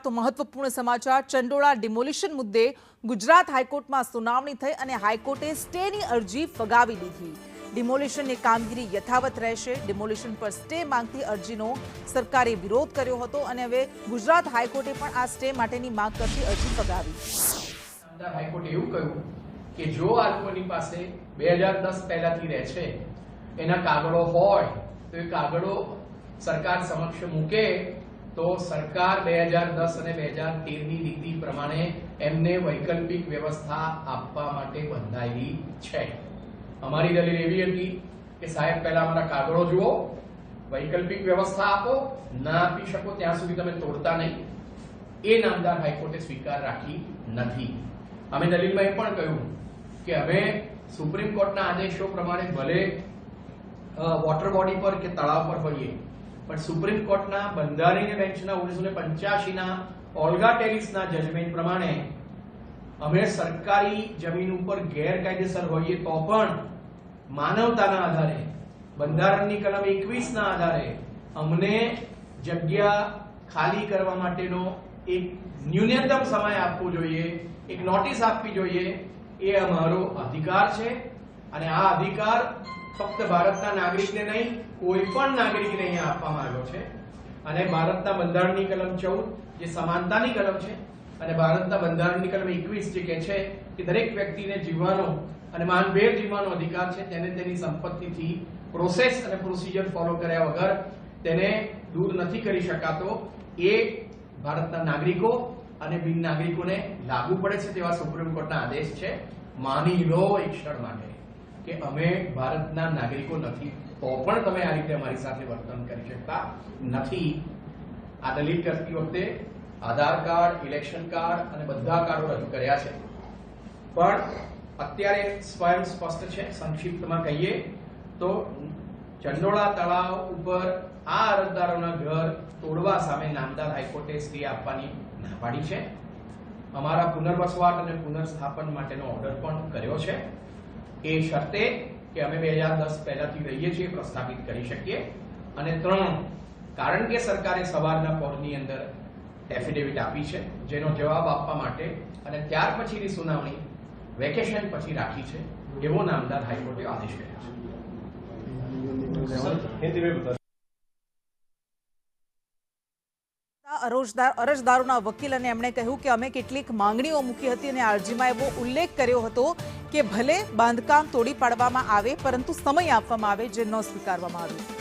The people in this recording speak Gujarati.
તો મહત્વપૂર્ણ સમાચાર ચંડોળા ડિમોલિશન મુદ્દે ગુજરાત હાઈકોર્ટમાં સુનાવણી થઈ અને હાઈકોર્ટે સ્ટેની અરજી ફગાવી દીધી। ડિમોલિશનની કામગીરી યથાવત રહેશે। ડિમોલિશન પર સ્ટે માંગતી અરજીનો સરકારે વિરોધ કર્યો હતો અને હવે ગુજરાત હાઈકોર્ટે પણ આ સ્ટે માટેની માંગ કરતી અરજી ફગાવી। હાઈકોર્ટે એવું કહ્યું કે જો આ લોકોની પાસે 2010 પહેલાથી રહે છે એના કાગળો હોય તો એ કાગળો સરકાર સમક્ષ મૂકે તો સરકાર 2010 અને 2013 ની નીતિ પ્રમાણે એમને વૈકલ્પિક વ્યવસ્થા આપવા માટે બંધાયેલી છે। અમારી દલીલ એવી હતી કે સાહેબ પહેલા અમારા કાગળો જુઓ, વૈકલ્પિક વ્યવસ્થા આપો, ના આપી શકો ત્યાં સુધી તમે તોડતા નહીં। એ નામદાર હાઈકોર્ટે સ્વીકાર રાખી નથી। અમે દલીલમાં એ પણ કહ્યું કે અમે સુપ્રીમ કોર્ટના આદેશો પ્રમાણે ભલે વોટર બોડી પર કે તળાવ પર હોઈએ પણ સુપ્રીમ કોર્ટના બંધારણીય બેન્ચના 1985 ના ઓલ્ગા ટેલિસના જજમેન્ટ પ્રમાણે અમે સરકારી જમીન ઉપર ગેરકાયદેસર હોઈએ તો પણ માનવતાના આધારે બંધારણની કલમ 21 ના આધારે અમને જગ્યા ખાલી કરવા માટેનો એક ન્યૂનતમ સમય આપવો જોઈએ, એક નોટિસ આપવી જોઈએ। એ અમારો અધિકાર છે અને આ અધિકાર ફક્ત ભારતના નાગરિકને નહીં કોઈ પણ નાગરિકને અહીંયા આપવામાં આવ્યો છે અને ભારતના બંધારણની કલમ 14 જે સમાનતાની કલમ છે અને ભારતના બંધારણની કલમ 21 જે કહે છે કે દરેક વ્યક્તિને જીવવાનો અને માનભેર જીવવાનો અધિકાર છે, તેને તેની સંપત્તિથી પ્રોસેસ અને પ્રોસિજર ફોલો કર્યા વગર તેને દૂર નથી કરી શકાતો। એ ભારતના નાગરિકો અને બિન નાગરિકોને લાગુ પડે છે તેવા સુપ્રીમ કોર્ટના આદેશ છે। માની લો એક ક્ષણ માટે કે અમે ભારતના નાગરિકો નથી તો પણ તમે આ રીતે અમારી સાથે વર્તન કરી શકતા નથી। આ દલીલ કરતી વખતે આધાર કાર્ડ, ઇલેક્શન કાર્ડ અને બધા કાર્ડો રજૂ કર્યા છે પણ અત્યારે સ્વયં સ્પષ્ટ છે। સંક્ષિપ્તમાં કહીએ તો ચંડોળા તળાવ ઉપર આ અરજદારોના ઘર તોડવા સામે નામદાર હાઈકોર્ટે સ્ટે આપવાની ના પાડી છે। અમારા પુનર્વસવાટ અને પુનર્સ્થાપન માટેનો ઓર્ડર પણ કર્યો છે એ શરતે કે અમે 2010 પહેલાથી રહીએ છીએ પ્રસ્થાપિત કરી શકીએ। અને 3 કારણ કે સરકારે સવારના પોરની અંદર એફિડેવિટ આપી છે જેનો જવાબ આપવા માટે અને ત્યાર પછીની સુનાવણી વેકેશન પછી રાખી છે એવો નામદાર હાઈકોર્ટે આદેશ કર્યો છે। અરજદારોના વકીલ અને એમણે કહ્યું કે અમે કેટલીક માંગણીઓ મૂકી હતી અને અરજીમાં એવો ઉલ્લેખ કર્યો હતો કે ભલે બાંધકામ તોડી પાડવામાં આવે પરંતુ સમય આપવામાં આવે જે ન સ્વીકારવામાં આવ્યો।